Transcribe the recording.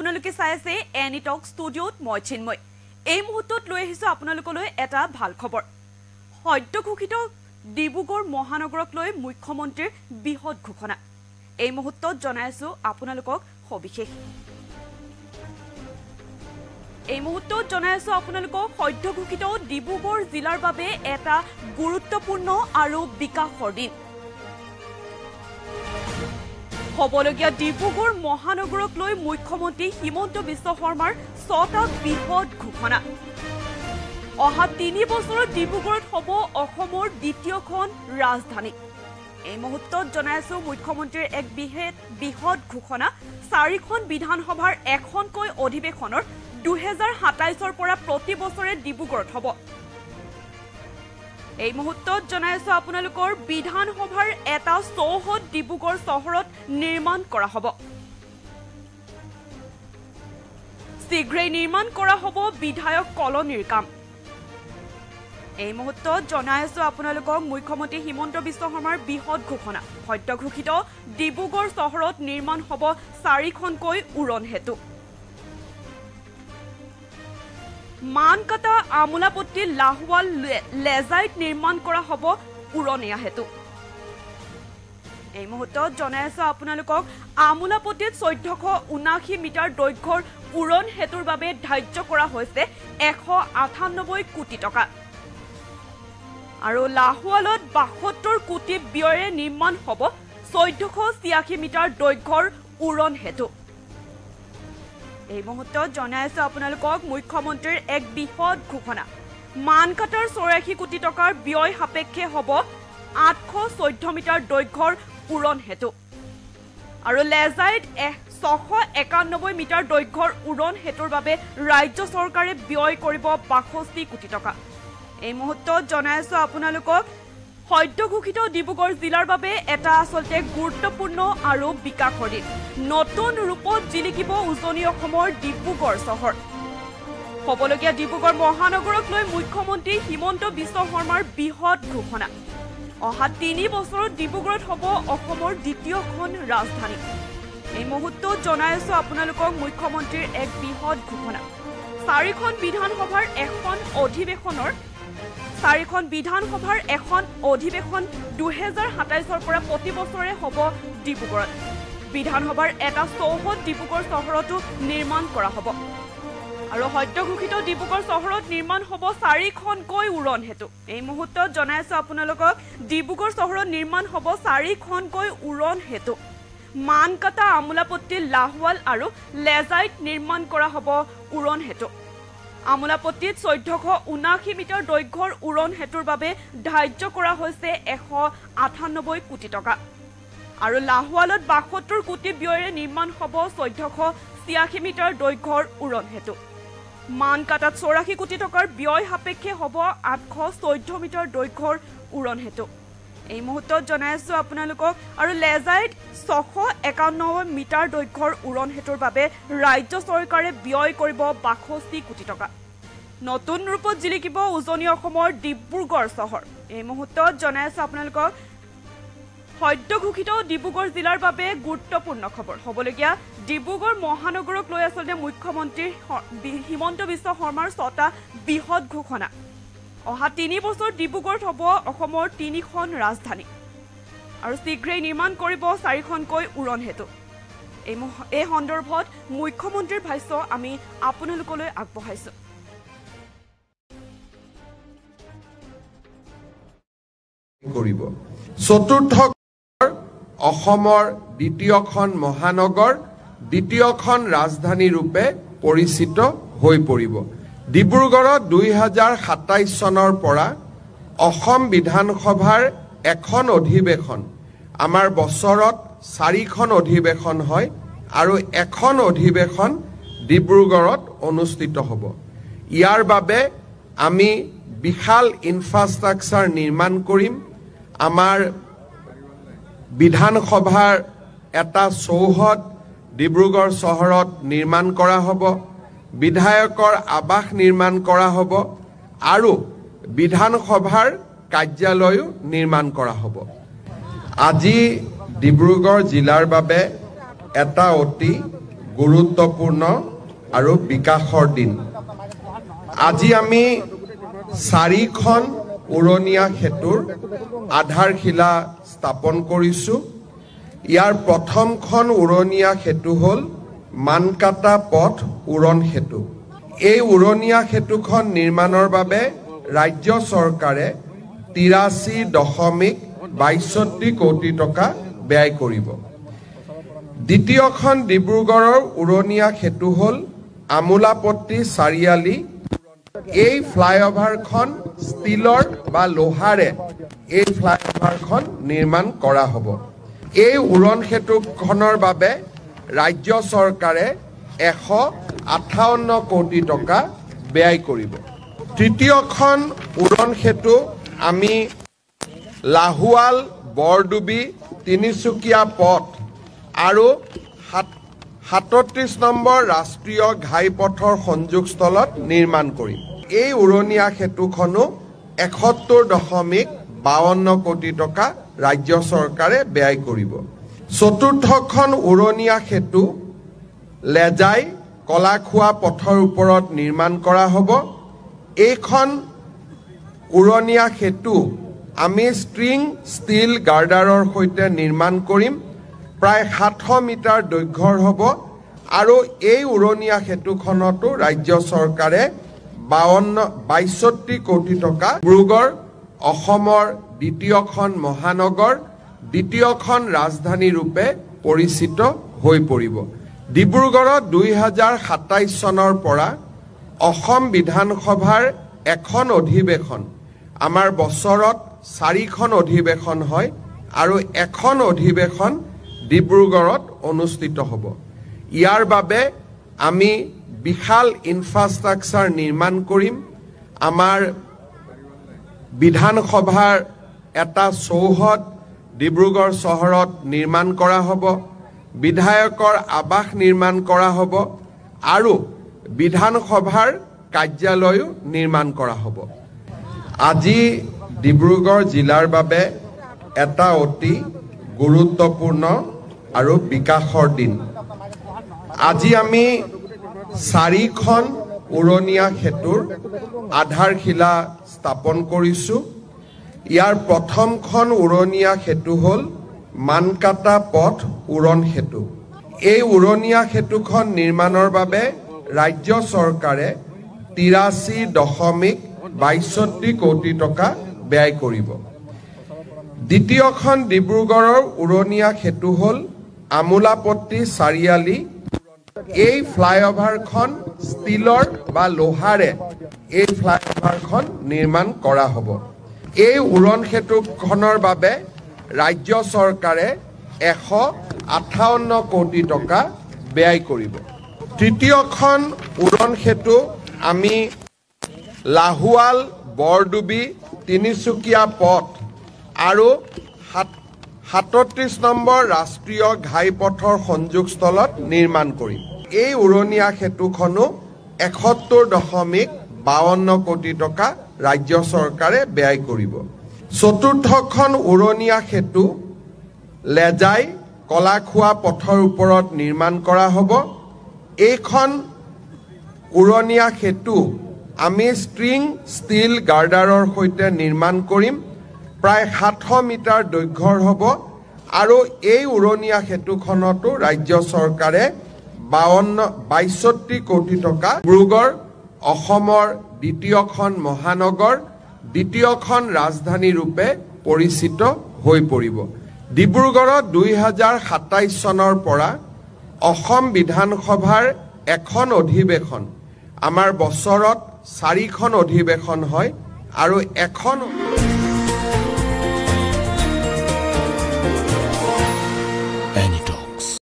আপোনালোকে চাই আছে এনি টক ষ্টুডিঅ'ত মই চিন্ময় এই মুহূৰ্তত লৈ আহিছো আপোনালোকলৈ এটা ভাল খবৰ সদ্য ঘোষিত ডিব্ৰুগড় মহানগৰক লৈ মুখ্যমন্ত্ৰীৰ বৃহৎ ঘোষণা এই মুহূৰ্তত জনাইছো আপোনালোকক সবিশেষ এই মুহূৰ্তত জনাইছো আপোনালোকক সদ্য ঘোষিত ডিব্ৰুগড় জিলাৰ বাবে এটা গুৰুত্বপূৰ্ণ আৰু বিকাশৰ দিন হবলগীয়া ডিব্ৰুগড় মহানগৰক লৈ মুখ্যমন্ত্ৰী হিমন্ত বিশ্ব শৰ্মাৰ 6টা বৃহৎ ঘোষণা অহা 3 বছৰত ডিব্ৰুগড়ত হ'ব অসমৰ দ্বিতীয়খন ৰাজধানী এই মুহূৰ্তত জনাইছো মুখ্যমন্ত্ৰীৰ এক বৃহৎ ঘোষণা 4খন বিধানসভাৰ এখনকৈ অধিৱেশনৰ 2027ৰ পৰা প্ৰতি বছৰে ডিব্ৰুগড়ত হ'ব এই মুহূৰ্তত জনাইছো আপোনালোকৰ বিধানসভাৰ এটা চৌহদ ডিব্ৰুগড় চহৰত নিৰ্মাণ কৰা হ'ব শীঘ্ৰেই নিৰ্মাণ কৰা হ'ব বিধায়ক কলনীৰ কাম এই মুহূৰ্তত জনাইছো আপোনালোকক মুখ্যমন্ত্ৰী হিমন্ত বিশ্ব শৰ্মাৰ বৃহৎ ঘোষণা সদ্য ঘোষিত ডিব্ৰুগড় চহৰত নিৰ্মাণ হ'ব 4খনকৈ উৰণ হেতু মানকাটা আমোলাপট্টি লাহৱাল লেজাইট নিৰ্মাণ কৰা হ'ব উৰণীয়া হেতু এই মুহূৰ্তত জনাইছো আপোনালোকক আমোলাপট্টিত 1479 মিটাৰ দৈৰ্ঘ্যৰ উৰণ হেতুৰ বাবে ধাৰ্য কৰা হৈছে 198 কোটি টকা আৰু লাহৱালত 72 কোটি ব্যয়েৰে নিৰ্মাণ হ'ব 1486 মিটাৰ দৈৰ্ঘ্যৰ উৰণ হেতু এই মুহূৰ্তত জনাইছো আপোনালোকক মুখ্যমন্ত্ৰীৰ এক বৃহৎ ঘোষণা মানকাটাৰ 84 কোটি টকাৰ ব্যয় সাপেক্ষে হ'ব 814 মিটাৰ দৈৰ্ঘ্যৰ উৰণ হেতু আৰু লেজাইট 691 মিটাৰ দৈৰ্ঘ্যৰ উৰণ হেতুৰ বাবে ৰাজ্য চৰকাৰে ব্যয় কৰিব 62 কোটি টকা এই মুহূৰ্তত জনাইছো আপোনালোকক সদ্য ঘোষিত ডিব্ৰুগড় জিলাৰ বাবে এটা আসলতে গুৰুত্বপূৰ্ণ আৰু বিকাশৰ দিন নতুন ৰূপত জিলিকিব উজনি অসমৰ ডিব্ৰুগড় চহৰ হবলগীয়া ডিব্ৰুগড় মহানগৰক লৈ মুখ্যমন্ত্ৰী হিমন্ত বিশ্ব শৰ্মাৰ বৃহৎ ঘোষণা অহা 3 বছৰত ডিব্ৰুগড়ত হ'ব অসমৰ দ্বিতীয়খন ৰাজধানী এই মুহূৰ্তত জনাইছো আপোনালোকক মুখ্যমন্ত্ৰীৰ এক বৃহৎ ঘোষণা 4খন বিধানসভাৰ এখন অধিৱেশন 2027ৰ পৰা প্ৰতি বছৰে হ'ব ডিব্ৰুগড়ত বিধানসভাৰ এটা চৌহদ ডিব্ৰুগড় চহৰতো নিৰ্মাণ কৰা হ'ব আৰু সদ্য ঘোষিত ডিব্ৰুগড় চহৰত নিৰ্মাণ হ'ব 4খনকৈ উৰণ হেতু এই মুহূৰ্তত জনাইছো আপোনালোকক ডিব্ৰুগড় চহৰত নিৰ্মাণ হ'ব 4খনকৈ উৰণ হেতু মানকাটা আমোলাপট্টি লাহৱাল আৰু লেজাইট নিৰ্মাণ কৰা হ'ব উৰণ হেতু আমোলাপট্টিত 1479 মিটাৰ দৈৰ্ঘ্যৰ উৰণ হেতুৰ বাবে ধাৰ্য কৰা হৈছে 198 কোটি টকা আৰু লাহৱালত 72 কোটি ব্যয়েৰে নিৰ্মাণ হ'ব 1486 মিটাৰ দৈৰ্ঘ্যৰ উৰণ হেতু মানকাটাত 84 কোটি টকাৰ ব্যয় সাপেক্ষে হ'ব 814 মিটাৰ দৈৰ্ঘ্যৰ উৰণ হেতু এই মুহূৰ্তত জনাইছো আপোনালোকক আৰু লেজাইট 691 মিটাৰ দৈৰ্ঘ্যৰ উৰণ হেতুৰ বাবে ৰাজ্য চৰকাৰে ব্যয় কৰিব 62 কোটি টকা নতুন ৰূপত জিলিকিব উজনি অসমৰ ডিব্ৰুগড় চহৰ এই মুহূৰ্তত জনাইছো আপোনালোকক সদ্য ঘোষিত ডিব্ৰুগড় জিলাৰ বাবে গুৰুত্বপূৰ্ণ খবৰ হবলগীয়া ডিব্ৰুগড় মহানগৰক লৈ আসলতে মুখ্যমন্ত্ৰী হিমন্ত বিশ্ব শৰ্মাৰ 6টা বৃহৎ ঘোষণা অহা 3 বছৰ ডিব্ৰুগড়ত হ'ব অসমৰ 3খন ৰাজধানী আৰু শীঘ্ৰেই নিৰ্মাণ কৰিব 4খনকৈ উৰণ হেতু এই সন্দৰ্ভত মুখ্যমন্ত্ৰীৰ ভাষ্য আমি আপোনালোকলৈ আগবঢ়াইছো কৰিব চতুৰ্থ অসমৰ দ্বিতীয়খন মহানগৰ দ্বিতীয়খন ৰাজধানী ৰূপে পৰিচিত হৈ পৰিব ডিব্ৰুগড়ত 2027 চনৰ পৰা অসম বিধানসভাৰ এখন অধিৱেশন আমাৰ বছৰত 4খন অধিৱেশন হয় আৰু এখন অধিৱেশন ডিব্ৰুগড়ত অনুষ্ঠিত হ'ব ইয়াৰ বাবে আমি বিশাল ইনফ্ৰাষ্ট্ৰাকচাৰ নিৰ্মাণ কৰিম আমাৰ বিধানসভাৰ এটা চৌহদ ডিব্ৰুগড় চহৰত নিৰ্মাণ কৰা হ'ব বিধায়কৰ আবাস নিৰ্মাণ কৰা হ'ব আৰু বিধানসভাৰ কাৰ্যালয়ো নিৰ্মাণ কৰা হ'ব আজি ডিব্ৰুগড় জিলাৰ বাবে এটা অতি গুৰুত্বপূৰ্ণ আৰু বিকাশৰ দিন। আজি আমি 4খন উৰণীয়া সেতুৰ আধাৰশিলা স্থাপন কৰিছোঁ। ইয়াৰ প্ৰথমখন উৰণীয়া সেতু হ'ল মানকাটা পথ উৰণ সেতু। এই উৰণীয়া সেতুখন নিৰ্মাণৰ বাবে ৰাজ্য চৰকাৰে 83.62 কোটি টকা ব্যয় কৰিব। দ্বিতীয়খন ডিব্ৰুগড়ৰ উৰণীয়া সেতু হ'ল আমোলাপট্টি চাৰিআলি। এই ফ্লাইঅভাৰখন ষ্টীলৰ বা লোহাৰে এই ফ্লাইঅভাৰখন নিৰ্মাণ কৰা হ'ব। এই উৰণ সেতুখনৰ বাবে ৰাজ্য চৰকাৰে 158 কোটি টকা ব্যয় কৰিব। তৃতীয়খন উৰণ সেতু আমি লাহোৱাল বৰডুবি তিনিচুকীয়া পথ আৰু 37 নম্বৰ ৰাষ্ট্ৰীয় ঘাইপথৰ সংযোগস্থলত নিৰ্মাণ কৰিম। এই উৰণীয়া সেতুখনো 71.52 কোটি টকা ৰাজ্য চৰকাৰে ব্যয় কৰিব। চতুৰ্থখন উৰণীয়া সেতু লেজাই কলাখোৱা পথৰ ওপৰত নিৰ্মাণ কৰা হ'ব। এইখন উৰণীয়া সেতু আমি ষ্ট্ৰিং ষ্টীল গাৰ্ডাৰৰ সৈতে নিৰ্মাণ কৰিম। প্ৰায় 700 মিটাৰ দৈৰ্ঘ্যৰ হ'ব আৰু এই উৰণীয়া সেতুখনতো ৰাজ্য চৰকাৰে 62 কোটি টকা। ডিব্ৰুগড় অসমৰ দ্বিতীয়খন মহানগৰ, দ্বিতীয়খন ৰাজধানী ৰূপে পৰিচিত হৈ পৰিব। ডিব্ৰুগড়ত 2027 চনৰ পৰা অসম বিধানসভাৰ এখন অধিৱেশন, আমাৰ বছৰত 4খন অধিৱেশন হয় আৰু এখন অধিৱেশন ডিব্ৰুগড়ত অনুষ্ঠিত হ'ব। ইয়াৰ বাবে আমি বিশাল ইনফ্ৰাষ্ট্ৰাকচাৰ নিৰ্মাণ কৰিম। আমাৰ বিধানসভাৰ এটা চৌহদ ডিব্ৰুগড় চহৰত নিৰ্মাণ কৰা হ'ব, বিধায়কৰ আৱাস নিৰ্মাণ কৰা হ'ব আৰু বিধানসভাৰ কাৰ্যালয়ো নিৰ্মাণ কৰা হ'ব। আজি ডিব্ৰুগড় জিলাৰ বাবে এটা অতি গুৰুত্বপূৰ্ণ আৰু বিকাশৰ দিন। আজি আমি 4খন উৰণীয়া সেতুৰ আধাৰশিলা স্থাপন কৰিছোঁ। ইয়াৰ প্ৰথমখন উৰণীয়া সেতু হ'ল মানকাটা পথ উৰণ সেতু। এই উৰণীয়া সেতুখন নিৰ্মাণৰ বাবে ৰাজ্য চৰকাৰে 83.62 কোটি টকা ব্যয় কৰিব। দ্বিতীয়খন ডিব্ৰুগড়ৰ উৰণীয়া সেতু হ'ল আমোলাপট্টি চাৰিআলি। এই ফ্লাইঅভাৰখন ষ্টীলৰ বা লোহাৰে এই ফ্লাইঅভাৰখন নিৰ্মাণ কৰা হ'ব। এই উৰণ সেতুখনৰ বাবে ৰাজ্য চৰকাৰে 158 কোটি টকা ব্যয় কৰিব। তৃতীয়খন উৰণ সেতু আমি লাহোৱাল বৰডুবি তিনিচুকীয়া পথ আৰু 37 নম্বৰ ৰাষ্ট্ৰীয় ঘাইপথৰ সংযোগস্থলত নিৰ্মাণ কৰিম। এই উৰণীয়া সেতুখনো 71.52 কোটি টকা ৰাজ্য চৰকাৰে ব্যয় কৰিব। চতুৰ্থখন উৰণীয়া সেতু লেজাই কলাখোৱা পথৰ ওপৰত নিৰ্মাণ কৰা হ'ব। এইখন উৰণীয়া সেতু আমি ষ্ট্ৰিং ষ্টীল গাৰ্ডাৰৰ সৈতে নিৰ্মাণ কৰিম। প্ৰায় 700 মিটাৰ দৈৰ্ঘ্যৰ হ'ব আৰু এই উৰণীয়া সেতুখনতো ৰাজ্য চৰকাৰে 62 কোটি টকা। ডিব্ৰুগড় অসমৰ দ্বিতীয়খন মহানগৰ, দ্বিতীয়খন ৰাজধানী ৰূপে পৰিচিত হৈ পৰিব। ডিব্ৰুগড়ত 2027 চনৰ পৰা অসম বিধানসভাৰ এখন অধিৱেশন, আমাৰ বছৰত 4খন অধিৱেশন হয় আৰু এখন